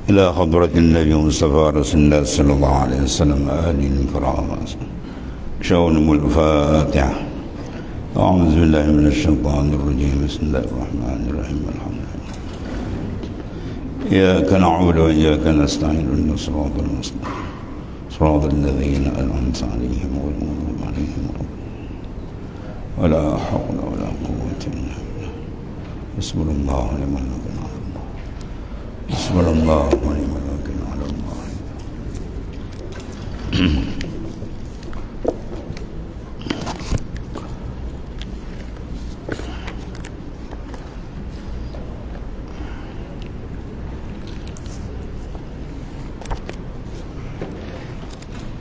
إلى حضرة النبي المصطفى رسول الله صلى الله عليه وسلم آله الكرام. شاون الفاتحة. أعوذ بالله من الشيطان الرجيم. بسم الله الرحمن الرحيم. الحمد لله. إياك نعبد وإياك نستعين. اهدنا الصراط المستقيم صراط الذين أنعمت عليهم غير المغضوب عليهم ولا حول ولا قوة إلا بالله. حسبنا الله ونعم الوكيل على الله. حسبنا الله ونعم الوكيل على الله.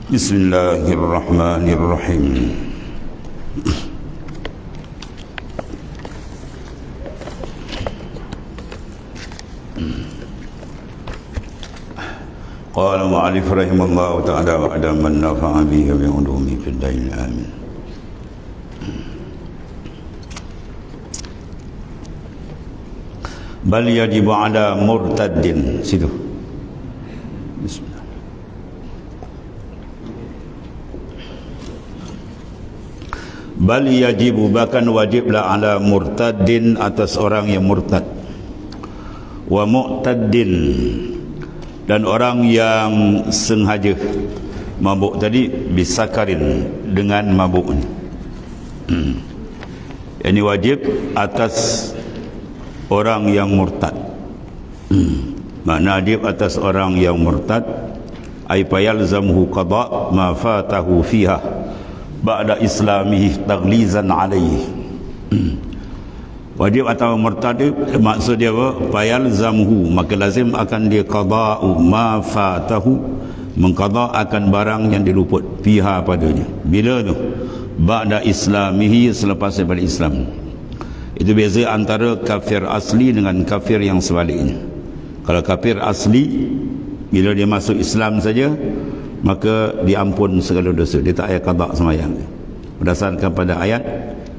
بسم الله الرحمن الرحيم. قال المؤلف رحمه الله تعالى وعد من نفع به بعلومه في الدين آمين. بل يجب على مرتد situ. Bismillah. Bal yajibu, bahkan wajiblah ala murtadin, atas orang yang murtad, wa mu'taddin, dan orang yang sengaja mabuk tadi, bisakarin, dengan mabuk. Ini wajib atas orang yang murtad. Makna wajib atas orang yang murtad ay fayalzamhu qada ma fatahu fiha ba'da islamihi taglizan alaihi. Wajib atau murtad maksud dia apa? Fayalzamhu, maka lazim akan dia qada'u ma fatahu, mengqada akan barang yang diluput fiha padanya. Bila tu? Ba'da islamihi, selepas daripada Islam. Itu beza antara kafir asli dengan kafir yang sebaliknya. Kalau kafir asli, bila dia masuk Islam saja, maka diampun segala dosa, dia tak payah qada sembahyang. Berdasarkan pada ayat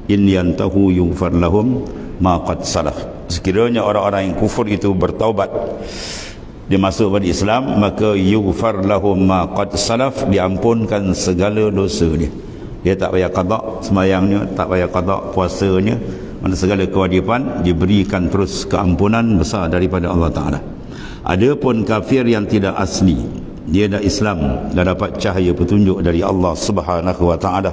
in yantahu yughfar lahum ma qad salaf. Sekiranya orang-orang yang kufur itu bertaubat, dia masuk pada Islam, maka yughfar lahum ma qad salaf, diampunkan segala dosa dia. Dia tak payah qada sembahyangnya, tak payah qada puasanya, mana segala kewajipan diberikan terus keampunan besar daripada Allah Ta'ala. Adapun kafir yang tidak asli, dia dah Islam, dah dapat cahaya petunjuk dari Allah Subhanahu wa Ta'ala,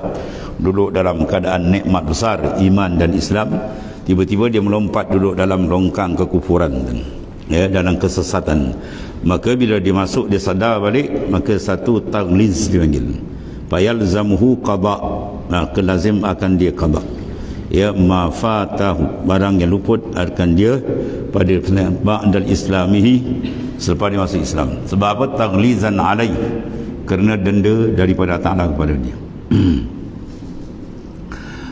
duduk dalam keadaan nikmat besar iman dan Islam, tiba-tiba dia melompat duduk dalam longkang kekufuran, ya, dalam kesesatan. Maka bila dia masuk, dia sadar balik, maka satu tagliz dipanggil, fayalzamuhu qada, maka lazim akan dia qada, ya, ma fatahu, barang yang luput akan dia pada ba'dal islamihi, selepas dia masuk Islam. Sebab apa? Taglizan alai, kerana denda daripada Ta'ala kepada dia.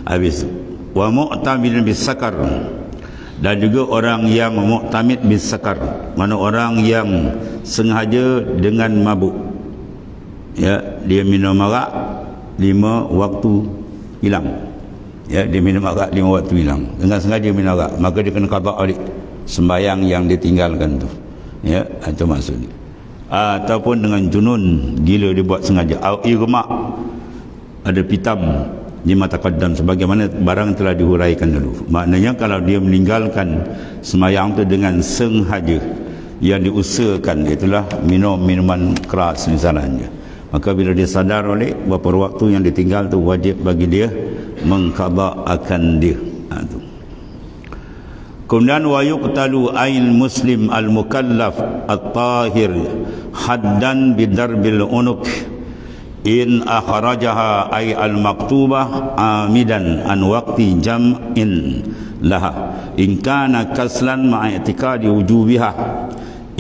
Habis wa mu'tamidin bisakar, dan juga orang yang mu'tamid bisakar, mana orang yang sengaja dengan mabuk, ya, dia minum arak 5 waktu hilang, ya, dia minum arak 5 waktu hilang dengan sengaja minum arak, maka dia kena qada balik sembahyang yang ditinggalkan tu, ya, itu maksudnya. Ataupun dengan junun, gila, dia buat sengaja, irma, ada pitam di mata qaddam, sebagaimana barang telah dihuraikan dulu. Maknanya kalau dia meninggalkan sembahyang tu dengan sengaja, yang diusahakan itulah minum minuman keras misalnya, maka bila dia sadar balik beberapa waktu yang ditinggal tu, wajib bagi dia mengqada akan dia. Tu. Kemudian wa yuqtalu ail muslim al mukallaf at-tahir haddan bidarbil unuq in akhrajaha ay al maktubah amidan an waqti jam'in laha in kana kaslan ma'atikadi wujubiha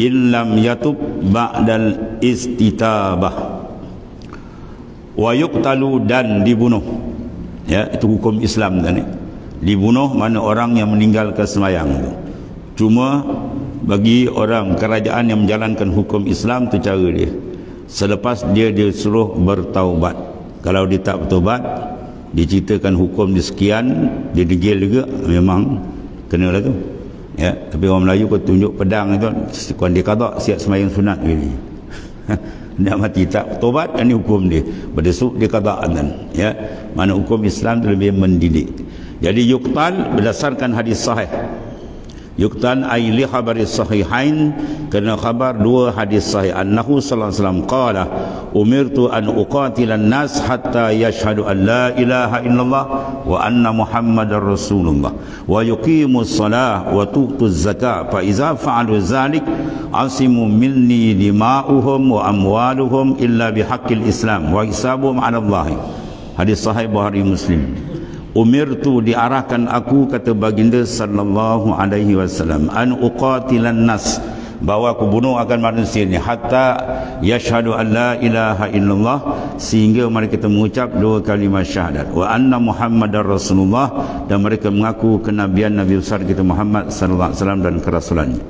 in lam yatub ba'dal istitabah. Wa yuqtalu, dan dibunuh, ya, itu hukum Islam tadi. Dibunuh mana orang yang meninggalkan sembahyang tu. Cuma bagi orang kerajaan yang menjalankan hukum Islam tu cara dia, selepas dia disuruh bertaubat. Kalau dia tak bertaubat, diceritakan hukum dia sekian, dia degil juga, memang kenalah tu. Ya, tapi orang Melayu kau tunjuk pedang itu, kau dia qada siap sembahyang sunat ni. Dia mati tak tobat, ini hukum dia. Berdesuk dia qada'an. Ya, mana hukum Islam itu lebih mendidik. Jadi yuqtal berdasarkan hadis sahih. Yuqtal ay li khabari sahihain, kerana khabar dua hadis sahih. Annahu sallallahu alaihi wasallam qala umirtu an uqatilan nas hatta yashhadu an la ilaha illallah wa anna muhammadar rasulullah wa yuqimus salah wa tu'tuz zakah fa iza fa'alu dzalik asimu minni dima'uhum wa amwaluhum illa bihaqqil islam wa hisabuhum 'ala Allah. Hadis sahih Bukhari Muslim. Umirtu, diarahkan aku, kata baginda sallallahu alaihi wasallam, an uqatilan nas, bahawa aku bunuh akan manusia ni, hatta yashhadu an la ilaha illallah, sehingga mereka mengucap dua kalimah syahadat, wa anna muhammadar rasulullah, dan mereka mengaku kenabian Nabi besar kita Muhammad sallallahu alaihi wasallam dan kerasulannya,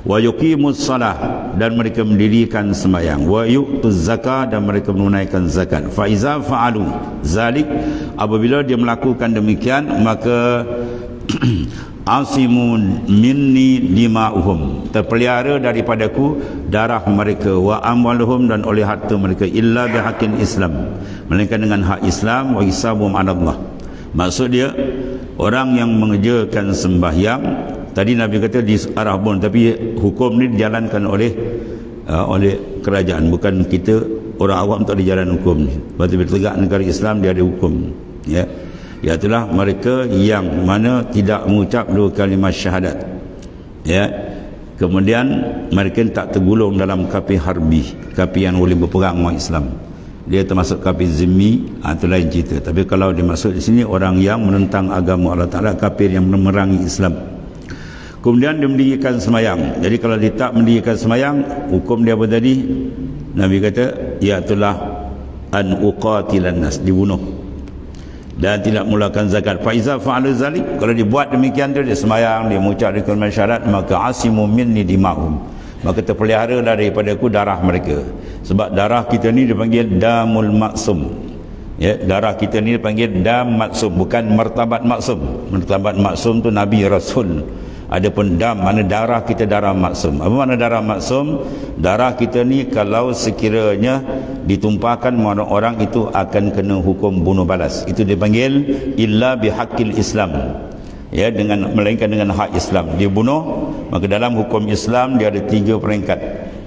wa yuqimus salah, dan mereka mendirikan sembahyang, wa yu'tuz zakah, dan mereka menunaikan zakat. Fa iza fa'alu zalik, apabila dia melakukan demikian, maka asimu minni dima'uhum, terpelihara daripadaku darah mereka, wa amwaluhum, dan oleh harta mereka, illa bihaqqin Islam, melainkan dengan hak Islam, wa hisabuhum 'ala Allah. Maksud dia, orang yang mengerjakan sembahyang, tadi Nabi kata di arah bun, tapi hukum ni dijalankan oleh kerajaan, bukan kita orang awam tak ada jalan hukum ni. Berarti bertegak negara Islam dia ada hukum. Ya, iaitulah mereka yang mana tidak mengucap dua kalimah syahadat. Ya, kemudian mereka tak tergolong dalam kafir harbi, kafir yang boleh berperang orang Islam. Dia termasuk kafir zimmi, itu lain cerita. Tapi kalau dimaksud di sini orang yang menentang agama Allah Taala, kafir yang memerangi Islam. Kemudian dia mendirikan semayang. Jadi kalau dia tak mendirikan semayang, hukum dia apa tadi? Nabi kata, iaitulah an uqatilan nas, dibunuh, dan tidak mulakan zakat. Fa iza fa'ala zalik, kalau dibuat demikian tu, dia semayang, dia mengucap kalimah syahadat, maka asimu minni dima'hum, maka terpelihara daripada aku darah mereka. Sebab darah kita ni dipanggil damul maksum. Ya, darah kita ni dipanggil dam maksum, bukan martabat maksum. Martabat maksum tu Nabi Rasul. Adapun dam, mana darah kita darah maksum. Apa makna darah maksum? Darah kita ni kalau sekiranya ditumpahkan, orang itu akan kena hukum bunuh balas. Itu dipanggil illa bihaqqil Islam. Ya, dengan melainkan dengan hak Islam. Dia bunuh, maka dalam hukum Islam dia ada 3 peringkat.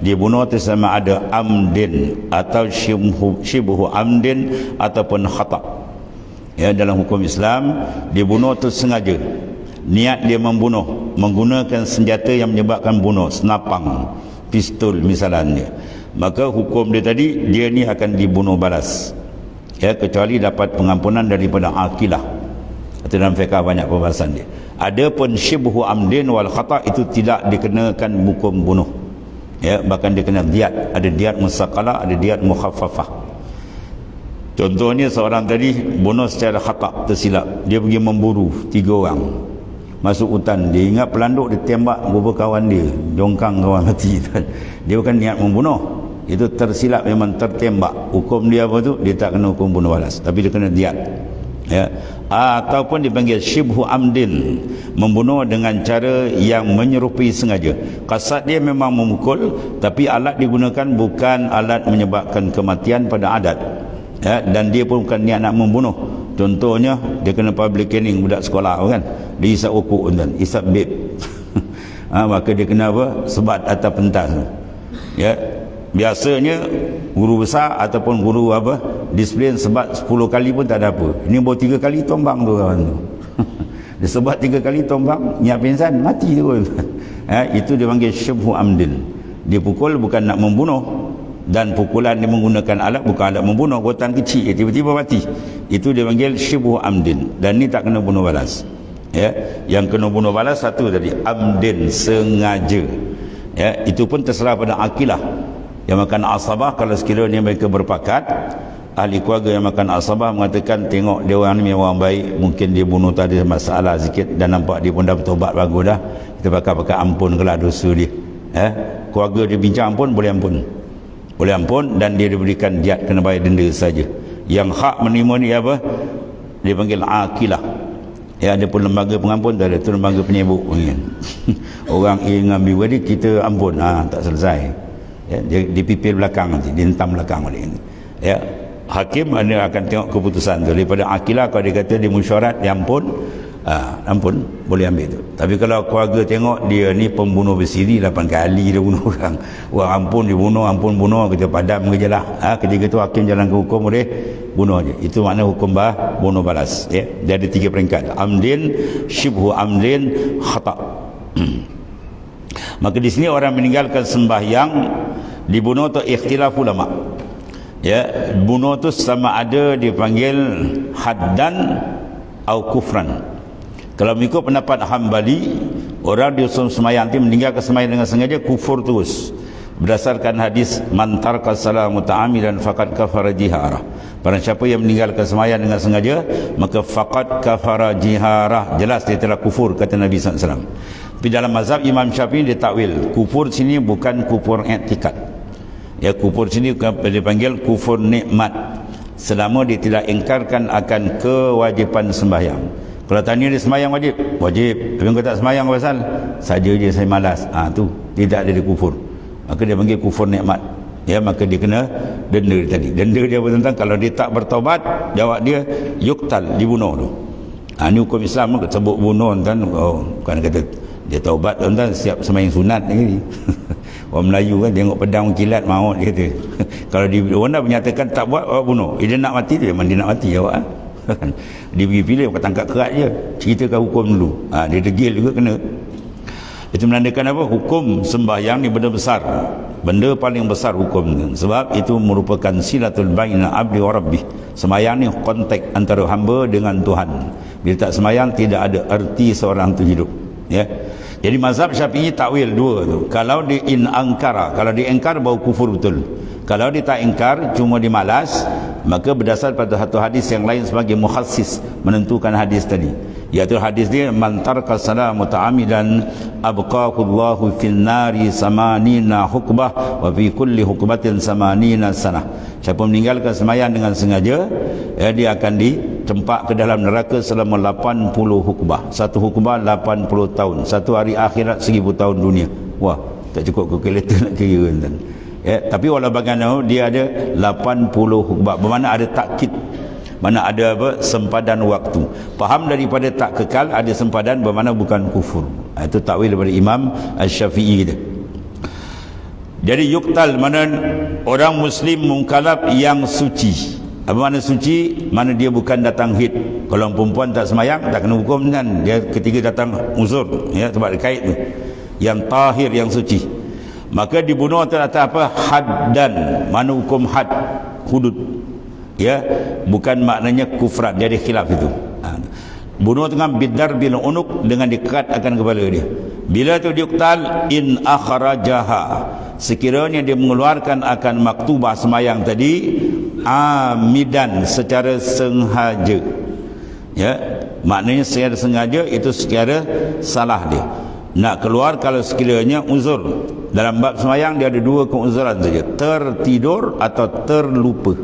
Dia bunuh itu sama ada amdin atau syibhu amdin ataupun khata'. Ya, dalam hukum Islam dia bunuh itu sengaja. Niat dia membunuh menggunakan senjata yang menyebabkan bunuh, senapang, pistol misalnya, maka hukum dia tadi, dia ni akan dibunuh balas. Ya, kecuali dapat pengampunan daripada akilah. Atau dalam fiqh banyak pembahasan dia. Adapun syibhu amdin wal khata' itu tidak dikenakan hukum bunuh. Ya, bahkan dia kena diat. Ada diat musaqalah, ada diat mukhaffafah. Contohnya seorang tadi bunuh secara khata', tersilap. Dia pergi memburu 3 orang. Masuk hutan, dia ingat pelanduk, dia tembak beberapa kawan dia, jongkang kawan mati. Dia bukan niat membunuh, itu tersilap, memang tertembak. Hukum dia apa tu? Dia tak kena hukum bunuh balas, tapi dia kena diat. Ya, ataupun dipanggil syibhu amdin, membunuh dengan cara yang menyerupai sengaja. Kasat dia memang memukul, tapi alat digunakan bukan alat menyebabkan kematian pada adat. Ya, dan dia pun bukan niat nak membunuh. Contohnya dia kena public caning, budak sekolah kan, dia isap okok dan isap beb. Maka dia kena apa? Sebat atau pentas. Ya, biasanya guru besar ataupun guru apa disiplin sebat 10 kali pun tak ada apa. Ini baru 3 kali tombang tu kawan tu. Dia sebat 3 kali tombang, nyak pingsan, mati tu. Itu dia panggil syibhu amdin. Dia pukul bukan nak membunuh, dan pukulan dia menggunakan alat bukan alat membunuh, rotan kecil, tiba-tiba mati. Itu dia panggil syibhu amdin, dan ni tak kena bunuh balas. Ya, yang kena bunuh balas satu tadi, amdin, sengaja. Ya, itu pun terserah pada akilah. Yang makan asabah, kalau sekiranya mereka berpakat, ahli keluarga yang makan asabah mengatakan, tengok dia orang ni orang baik, mungkin dia bunuh tadi masalah sikit, dan nampak dia pun dah bertobat bagus dah, kita pakai ampun kelak dosa dia. Keluarga dia bincang pun boleh ampun, boleh ampun, dan dia diberikan diat, kena bayar denda saja. Yang hak menerima ni apa? Dia panggil akilah. Ya, ada pun lembaga pengampun, ada tu lembaga penyebuk kan. Orang ngambil wadi kita ampun, tak selesai. Ya, dia pipil belakang nanti, dihentam belakang balik. Ya, hakim ada akan tengok keputusan tu. Daripada akilah kalau dia kata dia mesyuarat, dia ampun, ampun boleh ambil tu. Tapi kalau keluarga tengok dia ni pembunuh bersiri, 8 kali dia bunuh orang, ampun dia bunuh, ampun bunuh, kita padam ke je lah. Ketika tu hakim jalan ke hukum boleh bunuh je. Itu makna hukum bunuh balas. Ya, dia ada 3 peringkat: amdin, syibhu amdin, khata'. Maka di sini orang meninggalkan sembahyang dibunuh tu ikhtilaf ulama. Ya, bunuh tu sama ada dipanggil haddan atau kufran. Kalau mengikut pendapat Hambali, orang dihukum sembahyang tu meninggalkan sembahyang dengan sengaja kufur terus. Berdasarkan hadis man taraka salat muta'ammidan faqad kafara jiharah. Barang siapa yang meninggalkan sembahyang dengan sengaja, maka faqad kafara jiharah. Jelas dia telah kufur, kata Nabi SAW. Tapi dalam mazhab Imam Syafi'i dia takwil. Kufur sini bukan kufur i'tikad. Ya, kufur sini dipanggil kufur nikmat. Selama dia tidak ingkarkan akan kewajipan sembahyang. Kalau tanya dia sembahyang wajib, wajib. Tapi kalau tak sembahyang apa pasal? Saja je saya malas. Tu tidak ada di kufur. Maka dia panggil kufur nikmat. Ya, maka dia kena denda tadi. Denda dia apa tentang kalau dia tak bertaubat, jawab dia yuktal, dibunuh tu. Ni hukum Islam kan sebut bunuh kan. Bukan kata dia taubat kan, siap sembahyang sunat lagi. Orang Melayu kan tengok pedang kilat maut dia kata. Kalau dia orang menyatakan tak buat, awak bunuh. Dia nak mati tu, memang dia nak mati awak. Dia pergi pilih, bukan tangkap kerat je, ceritakan hukum dulu. Dia degil juga kena. Itu menandakan apa? Hukum sembahyang ni benda besar, benda paling besar hukum ni. Sebab itu merupakan silatul baina abdi wa rabbih. Sembahyang ni kontak antara hamba dengan Tuhan. Bila tak sembahyang tidak ada erti seorang tu hidup. Ya. Jadi mazhab Syafi'i takwil 2 tu. Kalau dia angkara, kalau dia ingkar baru kufur betul. Kalau dia tak ingkar, cuma dia malas, maka berdasar pada satu hadis yang lain sebagai mukhassis menentukan hadis tadi, iaitu hadis dia man taraka salat muta'ammidan abqahu Allahu fil nari samanina hukbah wa fi kulli hukbatin samanina sanah. Siapa meninggalkan sembahyang dengan sengaja, dia akan ditempak ke dalam neraka selama 80 hukbah. Satu hukbah 80 tahun. Satu hari akhirat 1000 tahun dunia. Wah, tak cukup kalkulator nak kira kan. Ya, tapi walau bagaimana dia ada 80 hukbah, bermakna ada takkid, mana ada apa, sempadan waktu. Faham daripada tak kekal ada sempadan, bermakna bukan kufur. Itu takwil daripada Imam Asy-Syafi'i kita. Jadi yuktal mana orang muslim mukallaf yang suci. Apa makna suci? Mana dia bukan datang haid. Kalau perempuan tak semayang tak kena hukum kan. Dia ketika datang uzur, ya, sebab dia kait tu. Yang tahir, yang suci. Maka dibunuh atas apa? Haddan. Mana hukum had? Hudud. Ya, bukan maknanya kufran. Jadi khilaf itu. Bunuh dengan bidar bil unuk, dengan dikerat akan kepala dia. Bila tu diuktal in akhrajaha, sekiranya dia mengeluarkan akan maktubah semayang tadi amidan, secara sengaja. Ya, maknanya secara sengaja itu secara salah dia. Nak keluar kalau sekiranya uzur. Dalam bab semayang dia ada 2 keuzuran saja, tertidur atau terlupa.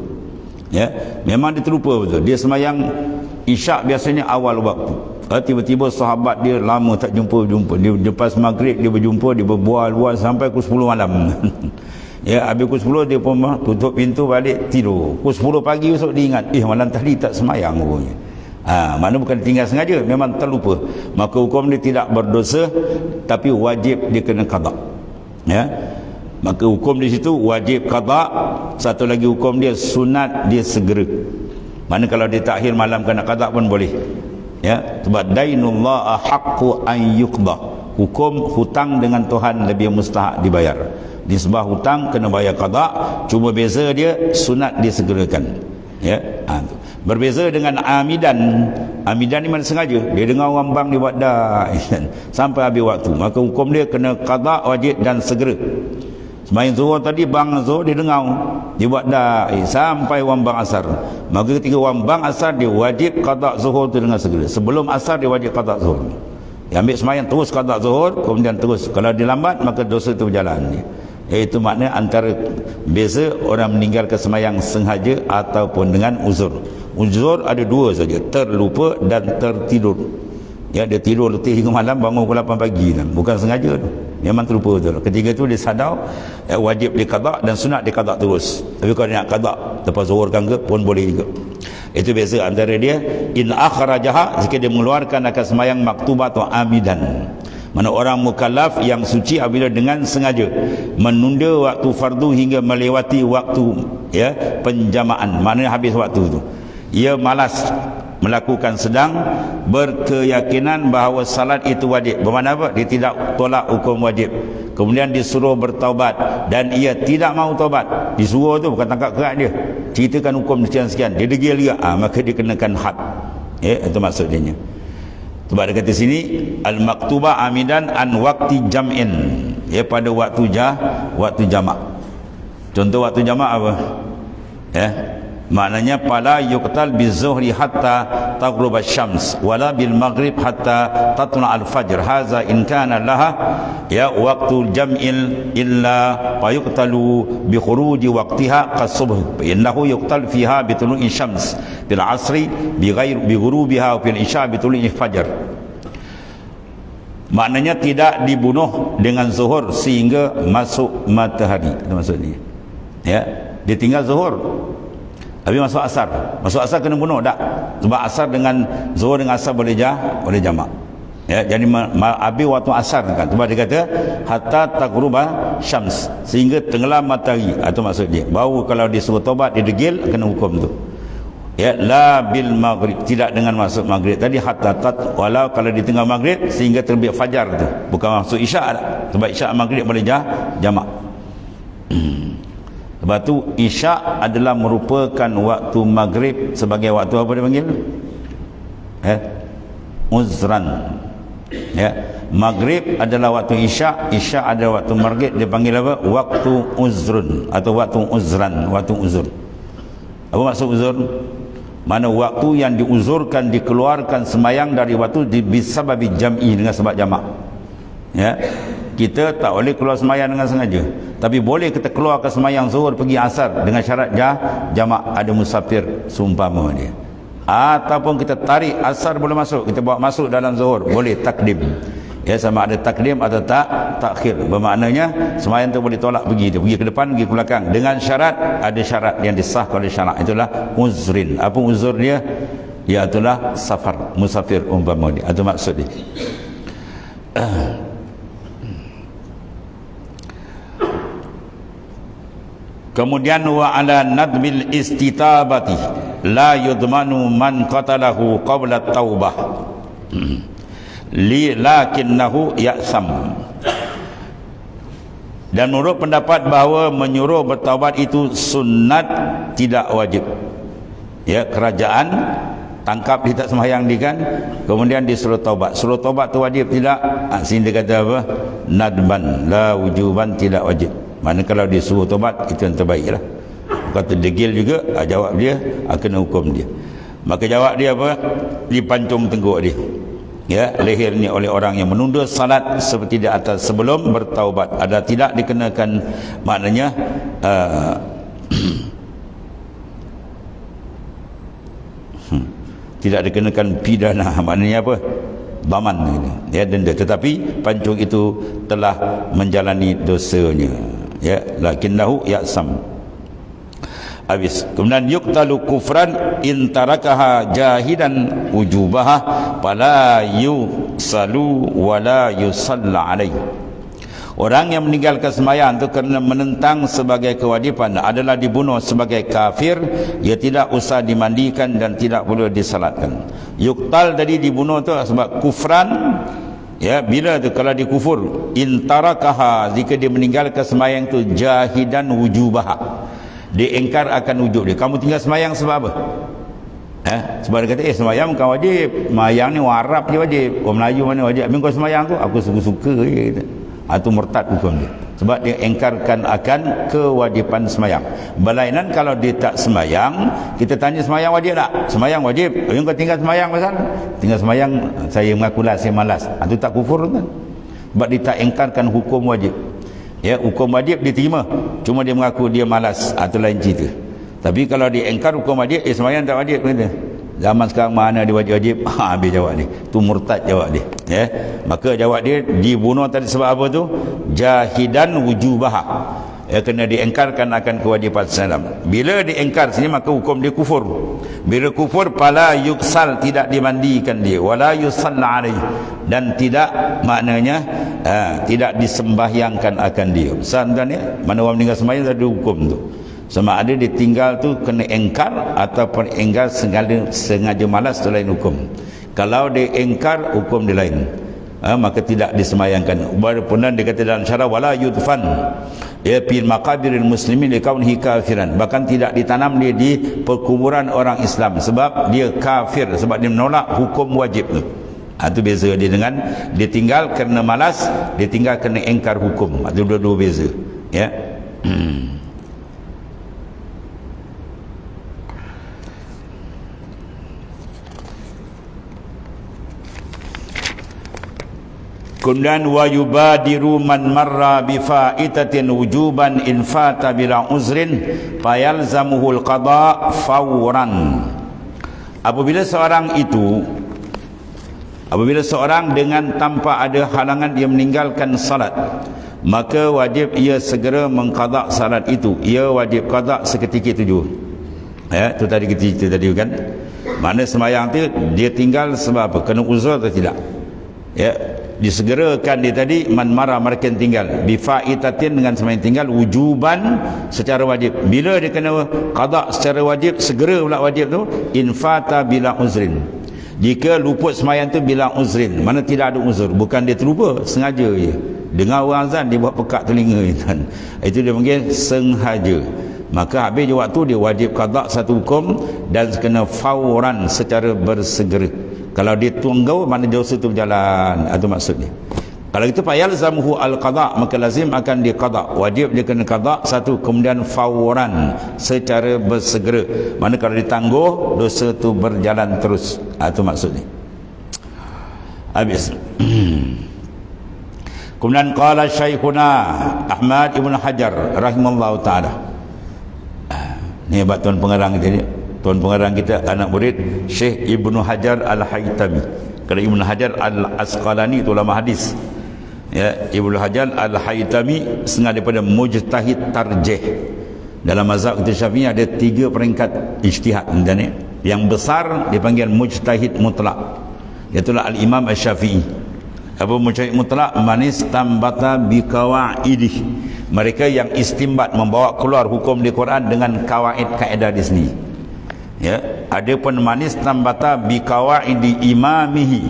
Ya, memang dia terlupa betul. Dia semayang isyak biasanya awal waktu. Tiba-tiba sahabat dia lama tak jumpa. Dia lepas maghrib dia berjumpa, dia berbual-bual sampai pukul 10 malam. Ya, habis pukul 10 dia pun tutup pintu balik tidur. Pukul 10 pagi esok dia ingat, malam tadi tak semayang rupanya. Mana bukan tinggal sengaja, memang terlupa. Maka hukum dia tidak berdosa, tapi wajib dia kena qada. Ya, maka hukum di situ wajib qada. Satu lagi hukum dia sunat dia segera. Mana kalau dia takhir malam kena qada pun boleh. Ya, sebab dainullah haqqu an yuqda. Hukum hutang dengan Tuhan lebih mustahak dibayar. Disebab hutang kena bayar qada, cuma beza dia sunat disegerakan. Ya, berbeza dengan amidan. Amidan ni mana sengaja, dia dengar orang bang dia buat dah sampai habis waktu, maka hukum dia kena qada wajib dan segera. Sembahyang zuhur tadi bang zuhur dia dengar dia buat dah sampai orang bang asar, maka ketika orang bang asar dia wajib qada zuhur tu dengan segera. Sebelum asar dia wajib qada zuhur. Dia ambil sembahyang terus qada zuhur, kemudian terus. Kalau dia lambat maka dosa itu berjalan. Iaitu maknanya antara beza orang meninggalkan sembahyang sengaja ataupun dengan uzur. Uzur ada dua saja, terlupa dan tertidur. Ya, dia tidur letih hingga malam, bangun pukul 8 pagi, bukan sengaja tu, memang terlupa tu. Ketika tu dia sadar, wajib dia qada dan sunat dia qada terus. Tapi kalau dia nak qada lepas zuhur kan ke pun boleh juga. Itu beza antara dia in akhrajaha, jika dia mengeluarkan akan sembahyang maktubah atau amidan. Mana orang mukallaf yang suci apabila dengan sengaja menunda waktu fardu hingga melewati waktu penjamaan, maknanya habis waktu tu, ia malas melakukan, sedang berkeyakinan bahawa salat itu wajib. Bermakna apa? Dia tidak tolak hukum wajib, kemudian disuruh bertaubat dan ia tidak mahu taubat. Disuruh tu bukan tangkap kerat dia, ceritakan hukum sekian-sekian, dia degil juga, maka dia kenakan had. Itu maksudnya. Sebab dia kata sini al-maktubah amidan an waqti jam'in, pada waktu jamak. Contoh waktu jamak apa? Maknanya pala yuqtal bizuhri hatta taghrub asy-syams wala bil maghrib hatta tatla al-fajr. Haza in kana laha waqtul jam'il illa fa yuqtalu bi khuruji waqtiha qas-subh. Innahu yuqtal fiha bi tulu'i syams bil 'asri bi ghairi bi ghurubiha fil isya bi tulu'i fajr. Maknanya tidak dibunuh dengan zuhur sehingga masuk matahari. Itu maksudnya. Dia tinggal zuhur, tapi masuk asar kena bunuh tak? Sebab asar dengan zuhur dengan asar boleh jamak. Jadi habis waktu asar kan. Sebab dia kata hatta tagruba syams, sehingga tenggelam matahari. Itu maksud dia. Baru kalau dia suruh taubat, dia degil, kena hukum tu. La bil maghrib, tidak dengan masuk maghrib tadi, hatta walau kalau di tengah maghrib sehingga terbit fajar tu, bukan masuk isyak tak? Sebab isyak maghrib boleh jamak. Sebab tu isyak adalah merupakan waktu maghrib sebagai waktu apa dia panggil? Uzran. Maghrib adalah waktu isyak, isyak adalah waktu maghrib, dia panggil apa? Waktu uzrun atau waktu uzran, waktu uzur. Apa maksud uzur? Mana waktu yang diuzurkan, dikeluarkan sembahyang dari waktu bisababi jam'i, dengan sebab jamak. Kita tak boleh keluar sembahyang dengan sengaja, tapi boleh kita keluar ke sembahyang zuhur pergi asar dengan syarat jamak, ada musafir seumpama dia. Ataupun kita tarik asar boleh masuk, kita bawa masuk dalam zuhur, boleh takdim. Sama ada takdim atau takhir. Bermaknanya sembahyang tu boleh tolak, pergi ke depan, pergi ke belakang, dengan syarat, ada syarat yang disahkan oleh syarak. Itulah uzrin. Apa uzur dia? Iaitulah safar, musafir umpama dia. Itu maksud dia. Kemudian wa ala nadbil istitabati la yudmanu man qatalahu qabla taubah lakinnahu ya'sam. Dan menurut pendapat bahawa menyuruh bertaubat itu sunat, tidak wajib. Kerajaan tangkap dia tak sembahyang dia kan, kemudian disuruh taubat. Suruh taubat tu wajib tidak? Sini dia kata apa? Nadban, la wujuban, tidak wajib. Mana kalau dia suruh taubat, itu yang terbaik lah. Kata degil juga, jawab dia, kena hukum dia. Maka jawab dia apa? Dipancung tengguk dia. Leher ni oleh orang yang menunda salat seperti di atas sebelum bertaubat. Ada tidak dikenakan, maknanya tidak dikenakan pidana, maknanya apa? Baman denda, tetapi pancung itu telah menjalani dosanya. Lakinnahu ya'sam. Habis. Kemudian yuqtalu kufran in tarakaha jahidan wujubaha fala yusalu wala yusalla alaih. Orang yang meninggalkan sembahyang itu kerana menentang sebagai kewajipan adalah dibunuh sebagai kafir. Ia tidak usah dimandikan dan tidak perlu disalatkan. Yuqtal tadi dibunuh tu sebab kufran. Bila tu kalau dikufur, in tarakaha, jika dia meninggalkan sembahyang itu jahidan wujubaha, dia engkar akan wujud dia. Kamu tinggal semayang sebab apa? Sebab dia kata semayang bukan wajib, semayang ni orang Arab je wajib, orang Melayu mana wajib. Habis kau semayang tu aku suka-suka je. Itu murtad hukum dia. Sebab dia engkarkan akan kewajipan semayang. Berlainan kalau dia tak semayang, kita tanya semayang wajib tak? Semayang wajib. Habis kau tinggal semayang pasal? Tinggal semayang, saya mengakulah saya malas. Itu tak kufur kan? Sebab dia tak engkarkan hukum wajib. Ya, hukum wajib diterima, cuma dia mengaku dia malas, itu lain cerita. Tapi kalau dia engkar hukum wajib, sembahyang tak wajib kata. Zaman sekarang mana dia wajib-wajib? Habis jawab dia. Tu murtad jawab dia. Ya. Maka jawab dia dibunuh tadi sebab apa tu? Jahidan wujubaha. Ya, kena diengkarkan akan kewajipan Islam. Bila diengkar sini maka hukum dia kufur. Bila kufur pala yuksal, tidak dimandikan dia, wala yusalla alaihi, dan tidak maknanya tidak disembahyangkan akan dia. Tuan-tuan ya, mana orang meninggal sembahyang ada hukum tu. Sama ada ditinggal tu kena engkar ataupun engkar sengaja malas, tu lain hukum. Kalau dia engkar hukum dia lain. Maka tidak disembahyangkan. Walaupun dia kata dalam syarah wala yudfan ya fil maqabiril muslimin likaunihi kafiran, bahkan tidak ditanam dia di perkuburan orang Islam sebab dia kafir, sebab dia menolak hukum wajib tu. Itu beza dia dengan dia tinggal kerana malas, dia tinggal kerana engkar hukum. Itu dua-dua beza. Ya. Kemudian wa yubadiru man marra bi faitatin wujuban in fata bila uzrin fayalzamuhul qada fawran. Apabila seorang dengan tanpa ada halangan dia meninggalkan salat, maka wajib ia segera mengqada salat itu. Ia wajib qada seketika itu. Ya, itu tadi kita cerita tadi kan. Mana sembahyang tu dia tinggal sebab apa? Kena uzur atau tidak? Ya, disegerakan dia tadi man marah mereka yang tinggal bifaitatin dengan sembahyang tinggal wujuban secara wajib. Bila dia kena qada secara wajib, segera pula wajib tu infata bila uzrin. Jika luput sembahyang tu bila uzrin, mana tidak ada uzur, bukan dia terlupa, sengaja je. Dengar orang azan dia buat pekat telinga kan. Itu dia panggil sengaja. Maka habis je waktu dia wajib qada satu hukum dan kena fauran secara bersegera. Kalau dia tunggu, mana dosa itu berjalan. Itu maksudnya. Kalau itu fayalzamuhu al-qada, maka lazim akan dia qada. Wajib dia kena qada satu, kemudian fawran secara bersegera. Mana kalau ditangguh, dosa itu berjalan terus. Itu maksudnya. Habis. Kemudian qala Syekhuna Ahmad Ibn Hajar rahimallahu ta'ala. Ni hebat tuan pengarang kita ni. Tuan pengarang kita anak murid Syekh Ibnu Hajar Al-Haytami. Kalau Ibnu Hajar Al-Asqalani itu ulama hadis. Ya, Ibnu Hajar Al-Haytami setengah daripada mujtahid tarjih. Dalam mazhab kita Syafi'i ada 3 peringkat ijtihad dan yang besar dipanggil mujtahid mutlak. Itulah Al-Imam Asy-Syafi'i. Apa mujtahid mutlak? Manis tambata biqawaidih. Mereka yang istimbat, membawa keluar hukum di Quran dengan kawaid kaedah di sini. Ya, ada pun manis tambata biqawaidi imamihi.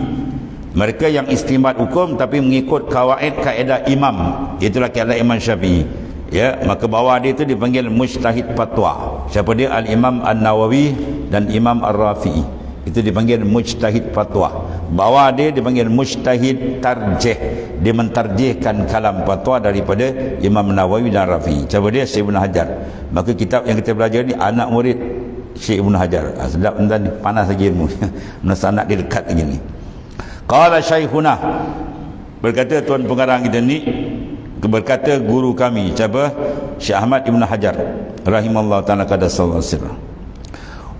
Mereka yang istimbat hukum tapi mengikut kawaid kaedah imam. Itulah kaedah Imam Syafi'i. Ya, maka bawah dia itu dipanggil mujtahid fatwa. Siapa dia? Al-Imam An-Nawawi dan Imam Ar-Rafi'i. Itu dipanggil mujtahid fatwa. Bawah dia dipanggil mujtahid tarjih. Dia mentarjihkan kalam fatwa daripada Imam Nawawi dan Rafi'i. Siapa dia? Syekh Ibn Hajar. Maka kitab yang kita belajar ni anak murid Syekh Ibn Hajar. Sedap dan panas lagi ilmu. Masa anak dia dekat lagi ni. Qala Syekhuna, berkata tuan pengarang kita ni, berkata guru kami, siapa? Syekh Ahmad Ibn Hajar rahimallahu ta'ala qaddasallahu sirrah.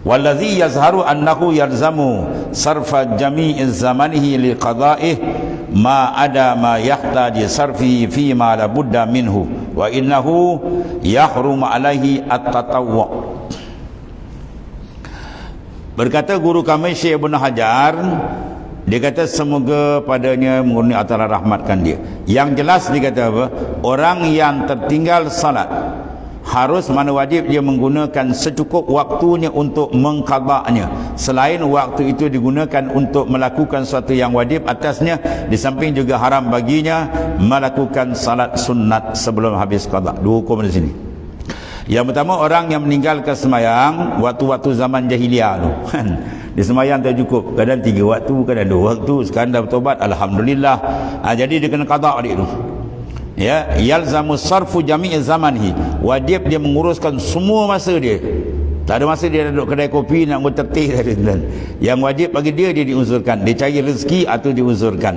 Wallazi yazharu annahu yalzamu sarfa jami'i zamanihi liqada'ih ma ada ma yahtaji sarfi fi ma la budda minhu wa innahu yahrum alaihi at-tatawwu'. Berkata guru kami Syekh Ibn Hajar, dia kata semoga padanya mengurni atara rahmatkan dia. Yang jelas dia kata apa? Orang yang tertinggal salat harus mana wajib dia menggunakan secukup waktunya untuk mengqadanya. Selain waktu itu digunakan untuk melakukan sesuatu yang wajib atasnya, di samping juga haram baginya melakukan salat sunat sebelum habis qada. 2 hukum di sini. Yang pertama, orang yang meninggalkan sembahyang waktu-waktu zaman jahiliah tu kan. Dia sembahyang tak cukup, kadang 3 waktu, kadang 2 waktu. Sekarang dah bertobat, alhamdulillah. Jadi dia kena qada dia tu. Ya, yalzamu sarfu jami'i zamanihi. Wajib dia menguruskan semua masa dia. Tak ada masa dia duduk kedai kopi nak bertetih tadi. Yang wajib bagi dia diuzurkan. Dia cari rezeki atau diuzurkan.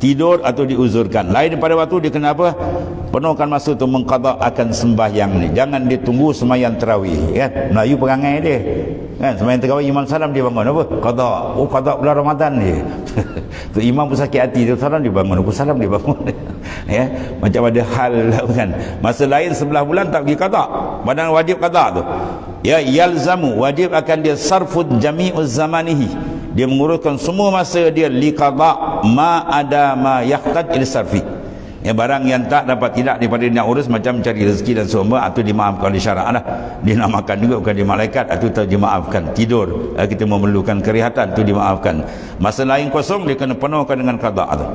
Tidur atau diuzurkan. Lain daripada waktu dia kena apa? Penuhkan masa tu mengqada akan sembahyang ni. Jangan dia tunggu sembahyang tarawih, kan? Melayu perangai dia. Kan sembahyang tarawih imam salam dia bangun apa? Qada. Oh, qada bulan Ramadan ni. Tu imam pun sakit hati, dia salam dia bangun, pun salam dia bangun. Ya, macam ada hal kan. Masa lain sebelah bulan tak pergi qada. Badan wajib qada tu. Ya, yalzamu, wajib akan dia sarfud jami'uz zamanihi. Dia menguruskan semua masa dia li qada ma ada ma yahtaj ila sarfi. Ya, barang yang tak dapat tidak daripada dia nak urus, macam cari rezeki dan semua, atau dimaafkan oleh syarak lah. Dia nak makan juga bukan dia malaikat, atau tak dimaafkan. Tidur, kita memerlukan kerehatan, itu dimaafkan. Masa lain kosong dia kena penuhkan dengan qada tu.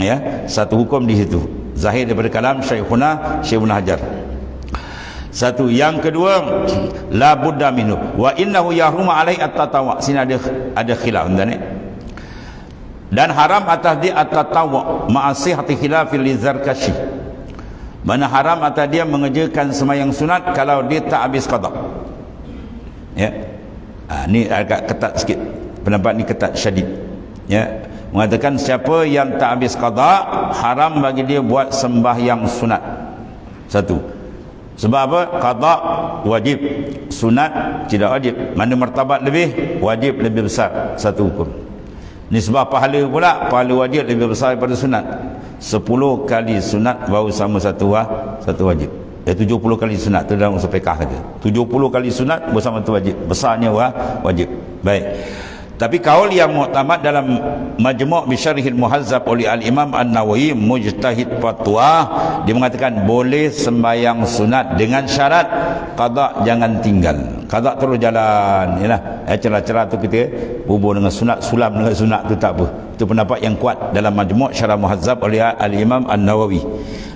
Ya, satu hukum di situ. Zahir daripada kalam Syekhuna Hajar. Satu. Yang kedua, la budda minhu wa innahu yahrumu alaihi at-tatawwu. Sini ada khilaf tuan ni. Dan haram atas dia at-tatawwu ma'asihati khilafil Zarkashi. Mana haram atas dia mengerjakan sembahyang sunat kalau dia tak habis qada. Ya. Ni agak ketat sikit. Pendapat ni ketat syadid. Ya. Mengatakan siapa yang tak habis qada, haram bagi dia buat sembahyang sunat. Satu. Sebab apa? Qada wajib, sunat tidak wajib. Mana martabat lebih? Wajib lebih besar. Satu hukum. Nisbah pahala pula, pahala wajib lebih besar daripada sunat. 10 kali sunat baru sama satu wajib. 70 kali sunat tu dalam usul fiqh kata. 70 kali sunat bersama tu wajib. Besarnya wajib. Baik. Tapi kaul yang muktamad dalam Majmu' bi Syarhil Muhazzab oleh Al-Imam An-Nawawi mujtahid fatwa, dia mengatakan boleh sembahyang sunat dengan syarat qada jangan tinggal. Qada terus jalan, yalah. Celah-celah tu kita hubung dengan sunat, sulam dengan sunat tu tak apa. Itu pendapat yang kuat dalam Majmu' Syarah Muhazzab oleh Al-Imam An-Nawawi.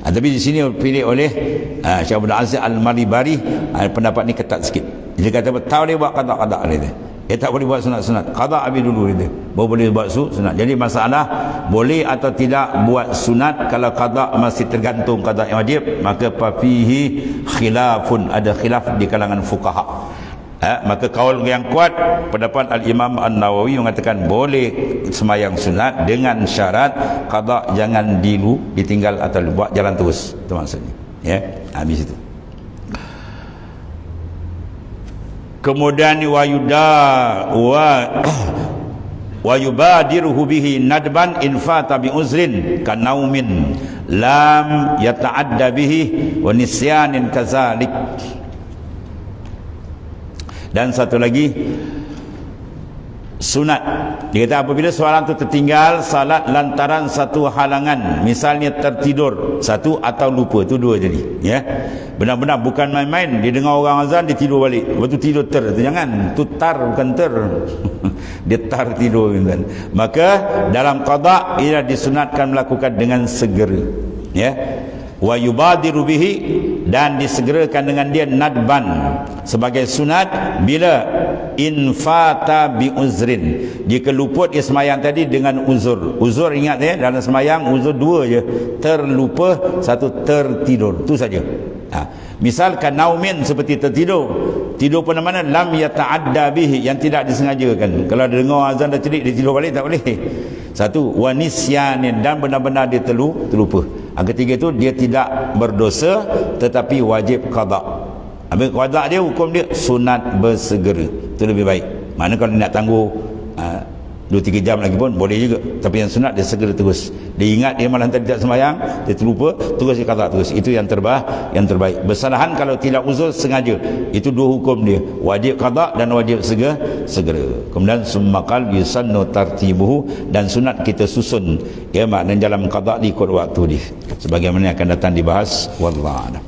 Tapi di sini pilih oleh Syekh Abdul Aziz Al-Maribari, pendapat ni ketat sikit. Dia kata tahu dia buat qada-qada dia. Dia tak boleh buat sunat-sunat. Qada habis dulu dia. Baru boleh buat sunat. Jadi masalah boleh atau tidak buat sunat kalau qada masih tergantung qada yang wajib, maka fihi khilafun, ada khilaf di kalangan fuqaha. Maka kaul yang kuat pendapat Al-Imam An-Nawawi mengatakan boleh sembahyang sunat dengan syarat qada jangan ditinggal atau buat jalan terus. Itu maksudnya. Ya, habis itu. Kemudian wa yubadiruhu bihi nadban in fata bi uzrin ka naumin lam yata'adda bihi wa nisyanin kazalik. Dan satu lagi sunat, dia kata apabila seorang tu tertinggal salat lantaran satu halangan, misalnya tertidur satu atau lupa, tu dua jadi, ya. Benar-benar bukan main-main, dia dengar orang azan dia tidur balik, lepas tu tidur jangan, tu tar bukan ter. Dia tar tidur kan. Maka dalam qada ia disunatkan melakukan dengan segera, ya. Wa yubadiru bihi, dan disegerakan dengan dia nadban sebagai sunat bila infata bi uzrin, jika luput dia semayang tadi dengan uzur. Uzur ingat ya, dalam semayang uzur dua je, terlupa, satu tertidur, tu saja. Misalkan naumin, seperti tertidur, tidur pun mana lam yata'adda bihi, yang tidak disengajakan. Kalau dia dengar azan dah celik dia tidur balik tak boleh. Satu, wa nisyanin, dan benar-benar dia terlupa. Ketiga itu dia tidak berdosa tetapi wajib qada. Habis qada dia, hukum dia sunat bersegera. Itu lebih baik. Mana kalau dia nak tangguh 2-3 jam lagi pun boleh juga, tapi yang sunat dia segera terus. Dia ingat dia malah tadi tak sembahyang, dia terlupa, terus dia qada terus. Itu yang terbaik. Bersalahan kalau tidak uzur sengaja. Itu dua hukum dia, wajib qada dan wajib segera. Kemudian summakal yusannu tartibuhu, dan sunat kita susun, ya, maknanya dalam qada diikut waktu dia, sebagaimana akan datang dibahas. Wallahu a'lam.